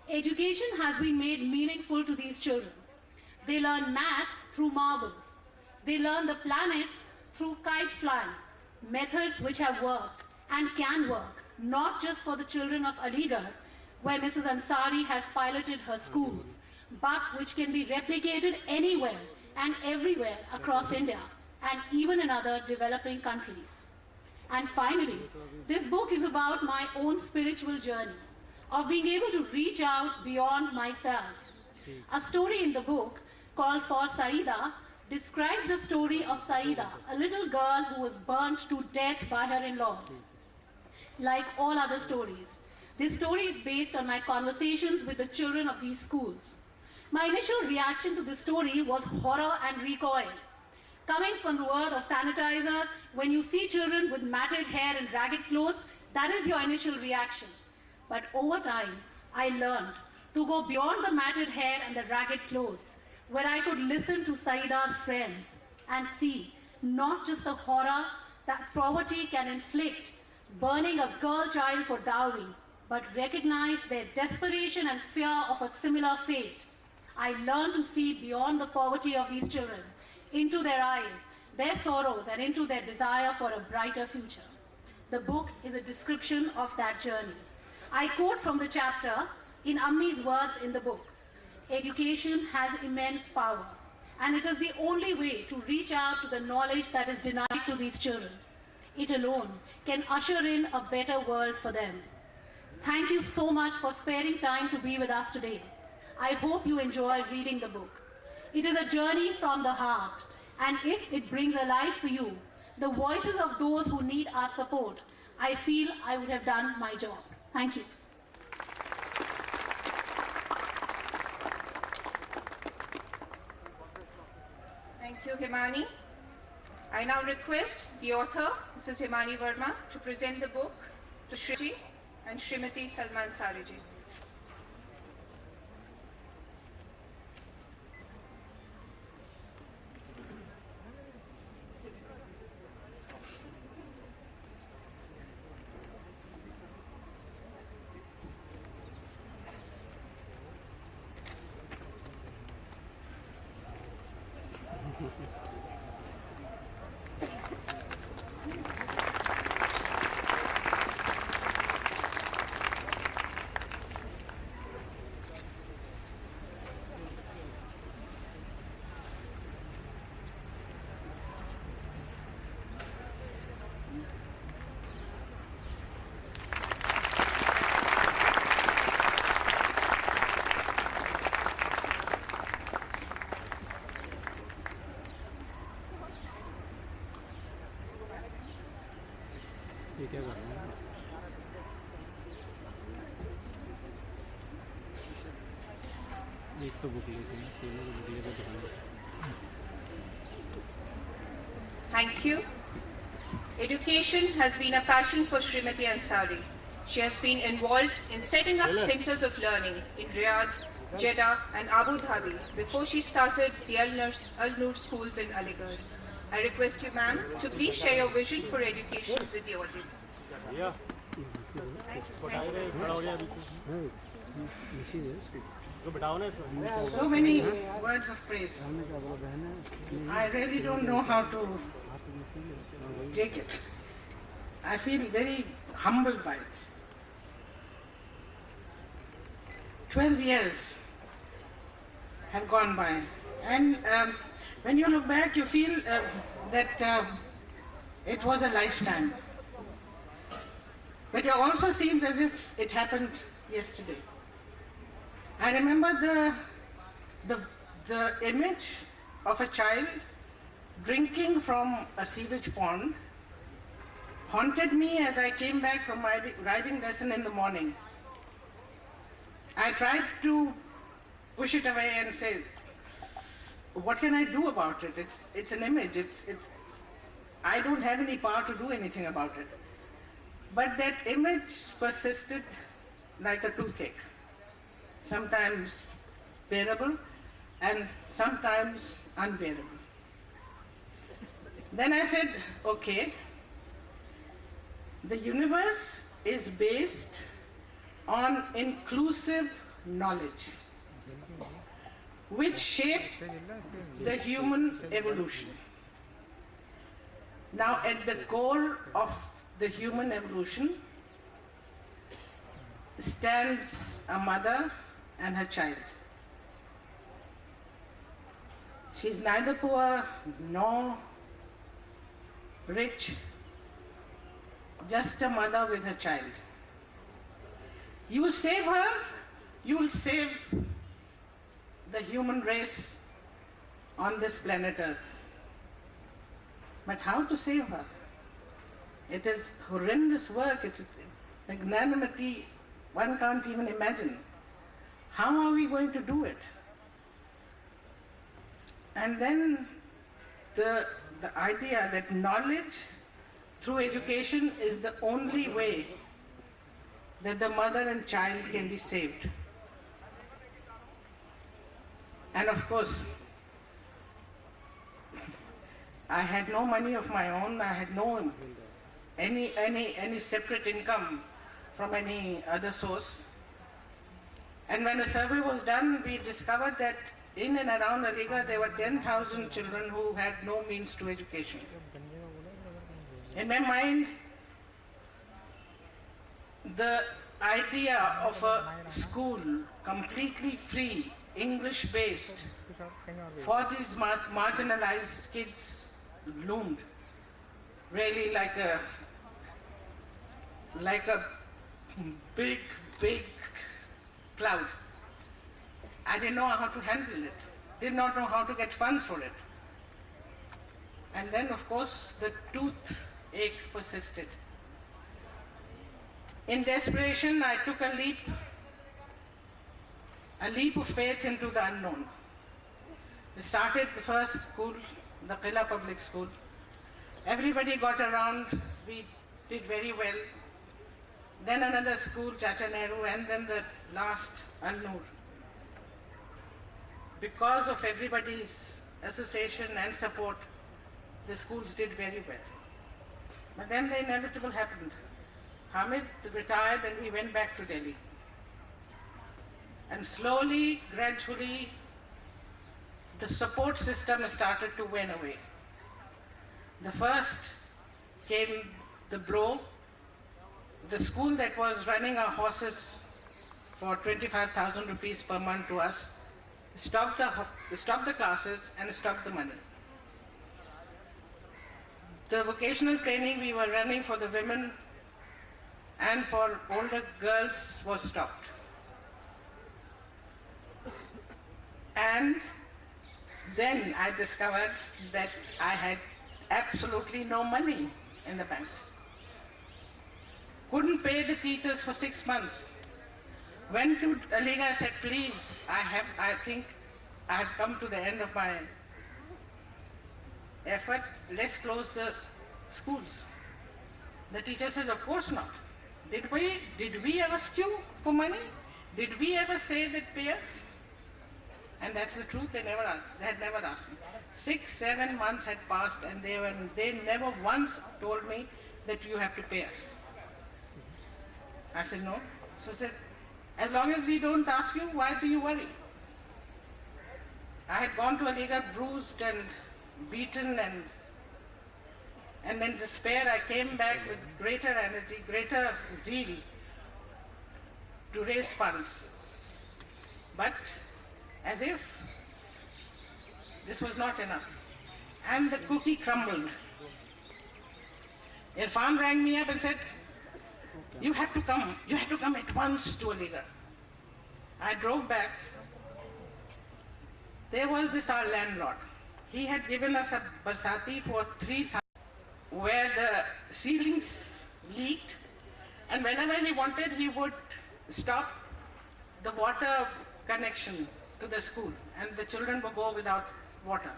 Education has been made meaningful to these children. They learn math through marbles. They learn the planets through kite flying, methods which have worked and can work, not just for the children of Aligarh, where Mrs. Ansari has piloted her schools, but which can be replicated anywhere and everywhere across India and even in other developing countries. And finally, this book is about my own spiritual journey of being able to reach out beyond myself. A story in the book called For Saida describes the story of Saida, a little girl who was burnt to death by her in-laws. Like all other stories, this story is based on my conversations with the children of these schools. My initial reaction to this story was horror and recoil. Coming from the world of sanitizers, when you see children with matted hair and ragged clothes, that is your initial reaction. But over time, I learned to go beyond the matted hair and the ragged clothes, where I could listen to Saida's friends and see not just the horror that poverty can inflict, burning a girl child for dowry, but recognize their desperation and fear of a similar fate. I learned to see beyond the poverty of these children, into their eyes, their sorrows, and into their desire for a brighter future. The book is a description of that journey. I quote from the chapter in Ammi's words in the book. Education has immense power, and it is the only way to reach out to the knowledge that is denied to these children. It alone can usher in a better world for them. Thank you so much for sparing time to be with us today. I hope you enjoy reading the book. It is a journey from the heart, and if it brings alive for you the voices of those who need our support, I feel I would have done my job. Thank you. Thank you, Himani. I now request the author, Mrs. Himani Verma, to present the book to Shriji and Srimati Salman Sariji. ये क्या कर रहे हैं? एक तो book लेते हैं, तीनों को बुक लेकर दिखाएंगे। Thank you. Education has been a passion for Srimati Ansari. She has been involved in setting up centers of learning in Riyadh, Jeddah and Abu Dhabi before she started the Al-Noor schools in Aligarh. I request you, ma'am, to please share your vision for education with the audience. So many words of praise. I really don't know how to take it. I feel very humbled by it. 12 years have gone by, and when you look back, you feel that it was a lifetime. But it also seems as if it happened yesterday. I remember the image of a child drinking from a sewage pond haunted me as I came back from my riding lesson in the morning. I tried to push it away and say, what can I do about it? It's an image. I don't have any power to do anything about it. But that image persisted like a toothache, sometimes bearable and sometimes unbearable. Then I said, okay, the universe is based on inclusive knowledge, which shaped the human evolution. Now, at the core of the human evolution stands a mother and her child. She's neither poor nor rich, just a mother with her child. You save her, you will save the human race on this planet Earth. But how to save her? It is horrendous work, it's magnanimity one can't even imagine. How are we going to do it? And then the idea that knowledge through education is the only way that the mother and child can be saved. And of course, I had no money of my own, I had no any separate income from any other source. And when a survey was done, we discovered that in and around Aligarh there were 10,000 children who had no means to education. In my mind, the idea of a school completely free, English-based, for these marginalized kids loomed really like a big cloud. I didn't know how to handle it, did not know how to get funds for it. And then, of course, the toothache persisted. In desperation, I took a leap of faith into the unknown. I started the first school, the Qila Public School. Everybody got around, we did very well. Then another school, Chacha Nehru, and then the last, Al-Noor. Because of everybody's association and support, the schools did very well. But then the inevitable happened. Hamid retired and we went back to Delhi. And slowly, gradually, the support system started to wane away. The first came the blow. The school that was running our horses for 25,000 rupees per month to us stopped the classes and stopped the money. The vocational training we were running for the women and for older girls was stopped. And then I discovered that I had absolutely no money in the bank. Couldn't pay the teachers for 6 months. Went to Aligarh, said, please, I think I have come to the end of my effort, let's close the schools. The teacher says, of course not. Did we ask you for money? Did we ever say that pay us? And that's the truth, they had never asked me. 6-7 months had passed and they never once told me that you have to pay us. I said, no. So I said, as long as we don't ask you, why do you worry? I had gone to Aligarh bruised and beaten and in despair I came back with greater energy, greater zeal to raise funds. But as if this was not enough. And the cookie crumbled. Irfan rang me up and said, you have to come at once to Aligarh. I drove back. There was this our landlord. He had given us a barsati for 3,000 where the ceilings leaked, and whenever he wanted he would stop the water connection to the school and the children would go without water.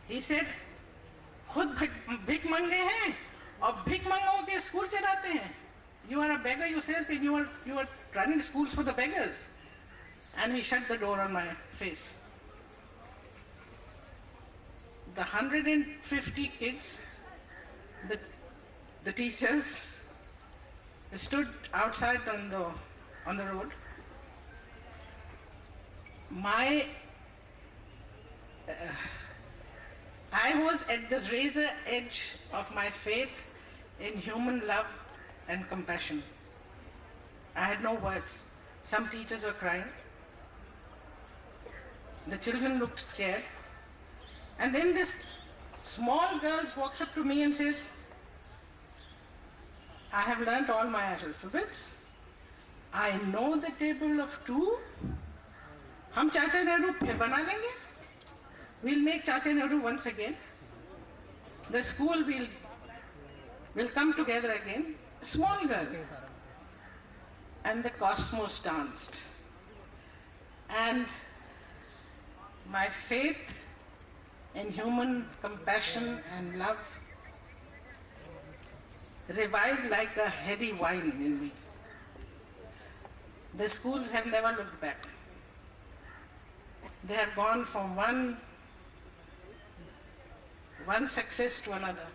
He said, खुद भिख मंगे हैं और भिख मंगो के school चलाते हैं. You are a beggar yourself and you are running schools for the beggars. And he shut the door on my face. The 150 kids, the teachers stood outside on the road my I was at the razor edge of my faith in human love and compassion. I had no words. Some teachers were crying. The children looked scared. And then this small girl walks up to me and says, I have learnt all my alphabets. I know the table of two. हम चाचा नेहरू फिर बना लेंगे. We'll make Chacha Nehru once again. The school will come together again. A small girl. And the cosmos danced. And my faith in human compassion and love revived like a heady wine in me. The schools have never looked back. They have gone from one success to another.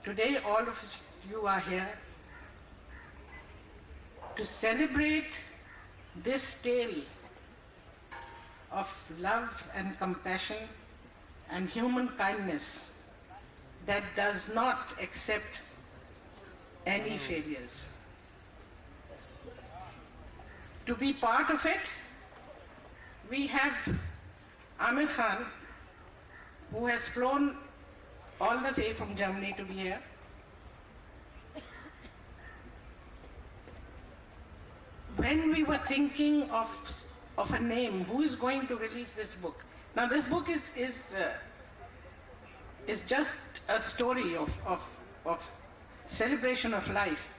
Today all of you are here to celebrate this tale of love and compassion and human kindness that does not accept any failures. To be part of it, we have Amir Khan, who has flown all the way from Germany to be here. When we were thinking of a name, who is going to release this book? Now this book is just a story of celebration of life.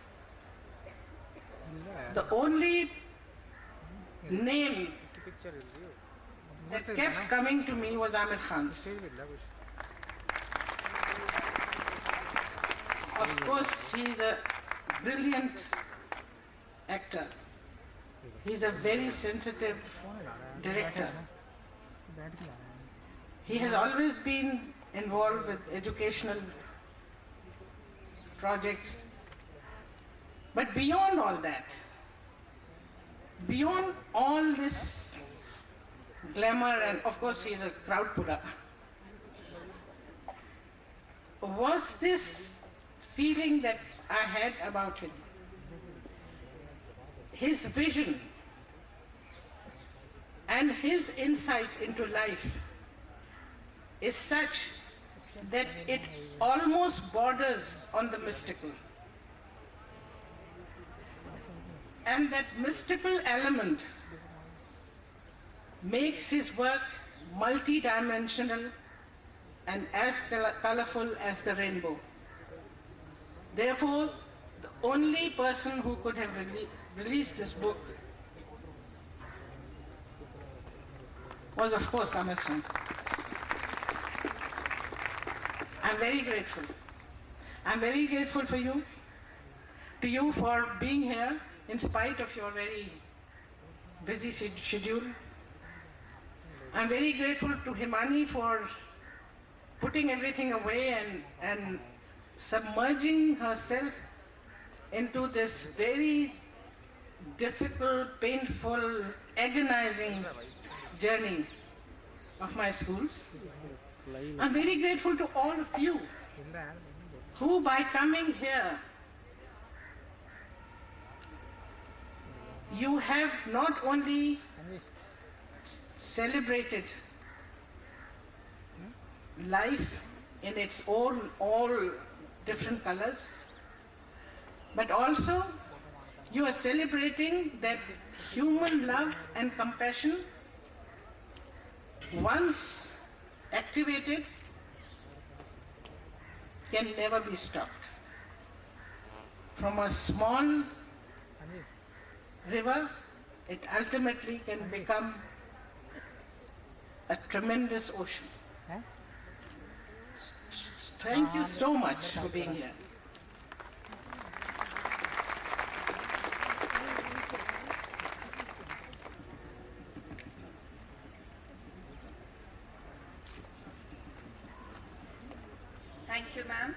The only name that kept coming to me was Amir Khan's. Of course, he's a brilliant actor. He's a very sensitive director. He has always been involved with educational projects. But beyond all that, beyond all this glamour, and of course he's a crowd puller, was this feeling that I had about him. His vision and his insight into life is such that it almost borders on the mystical. And that mystical element makes his work multi-dimensional and as colorful as the rainbow. Therefore, the only person who could have released this book was, of course, Amir Khan. I'm very grateful. I'm very grateful to you for being here in spite of your very busy schedule. I'm very grateful to Himani for putting everything away and submerging herself into this very difficult, painful, agonizing journey of my schools. I'm very grateful to all of you who, by coming here, you have not only celebrated life in its own all different colors, but also you are celebrating that human love and compassion, once activated, can never be stopped. From a small river, it ultimately can become a tremendous ocean. Thank you so much for being here. Thank you, ma'am.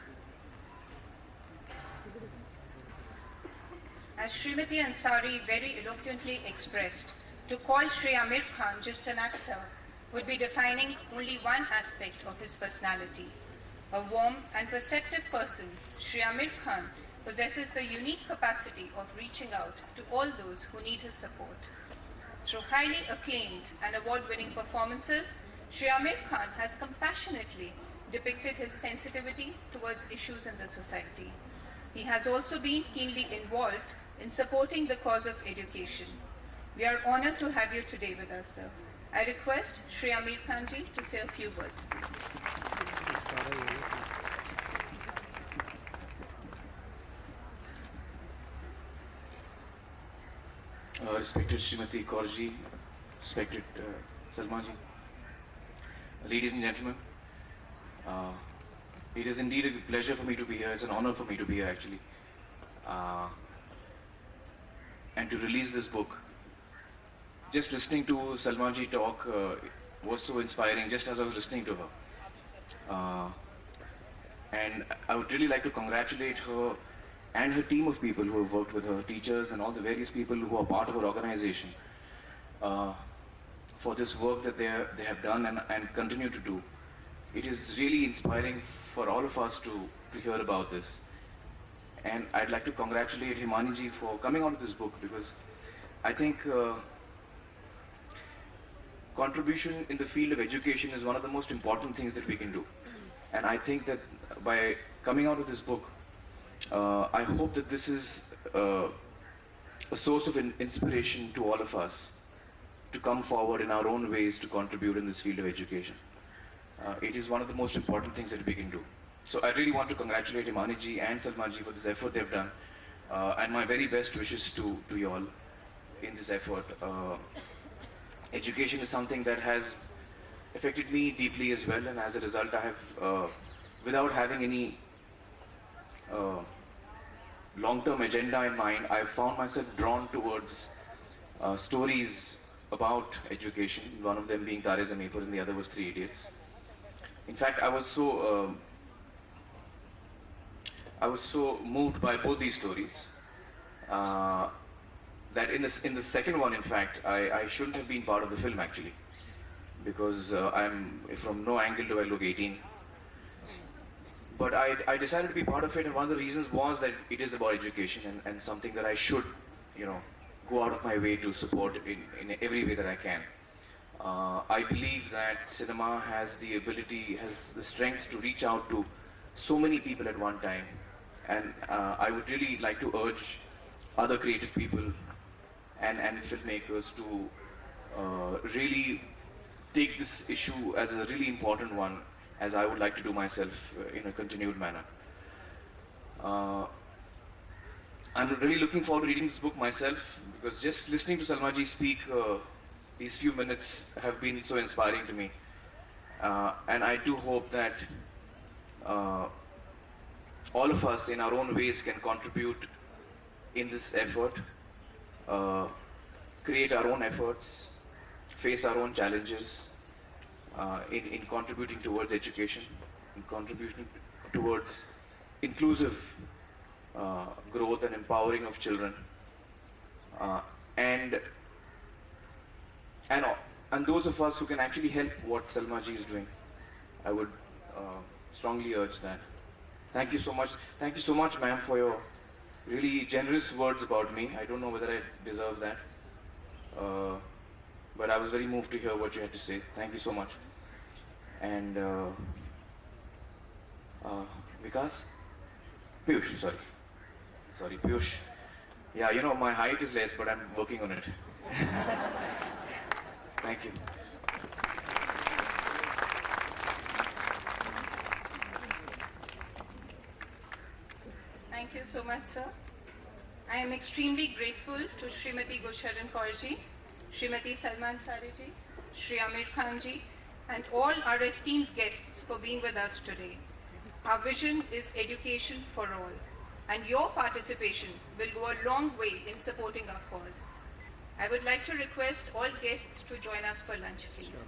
As Srimati Ansari very eloquently expressed, To call Shri Amir Khan just an actor would be defining only one aspect of his personality. A warm and perceptive person, Shri Amir Khan possesses the unique capacity of reaching out to all those who need his support. Through highly acclaimed and award-winning performances, Shri Amir Khan has compassionately depicted his sensitivity towards issues in the society. He has also been keenly involved in supporting the cause of education. We are honored to have you today with us, sir. I request Shri Amir Khan ji to say a few words, please. Respected Srimati Kaur ji, respected Salma ji, ladies and gentlemen, it is indeed a pleasure for me to be here. It's an honor for me to be here, actually, and to release this book. Just listening to Salma ji talk was so inspiring, just as I was listening to her. And I would really like to congratulate her and her team of people who have worked with her, teachers and all the various people who are part of her organization, for this work that they have done and continue to do. It is really inspiring for all of us to hear about this. And I'd like to congratulate Himani ji for coming out with this book, because I think contribution in the field of education is one of the most important things that we can do. And I think that by coming out with this book, I hope that this is a source of inspiration to all of us to come forward in our own ways to contribute in this field of education. It is one of the most important things that we can do. So I really want to congratulate Himani ji and Salma ji for this effort they've done, and my very best wishes to you all in this effort. Education is something that has affected me deeply as well, and as a result I have, without having any long-term agenda in mind, I found myself drawn towards stories about education, one of them being Tare Zameen Par and the other was Three Idiots. In fact, I was so moved by both these stories that in the second one, in fact, I shouldn't have been part of the film, actually, because I'm from no angle do I look 18. But I decided to be part of it, and one of the reasons was that it is about education and something that I should, go out of my way to support in every way that I can. I believe that cinema has the ability, has the strength to reach out to so many people at one time. And I would really like to urge other creative people and filmmakers to really take this issue as a really important one, as I would like to do myself in a continued manner. I'm really looking forward to reading this book myself, because just listening to Salma ji speak these few minutes have been so inspiring to me. And I do hope that all of us in our own ways can contribute in this effort, create our own efforts, face our own challenges, in contributing towards education, in contributing towards inclusive growth and empowering of children, and those of us who can actually help what Salma ji is doing. I would strongly urge that. Thank you so much. Thank you so much, ma'am, for your really generous words about me. I don't know whether I deserve that, but I was very moved to hear what you had to say. Thank you so much. And Vikas? Piyush, sorry, Piyush. Yeah, my height is less, but I'm working on it. Thank you. Thank you so much, sir. I am extremely grateful to Srimati Gulsharan Kaur ji, Srimati Salma Ansari ji, Shri Amir Khan ji, and all our esteemed guests for being with us today. Our vision is education for all, and your participation will go a long way in supporting our cause. I would like to request all guests to join us for lunch, please.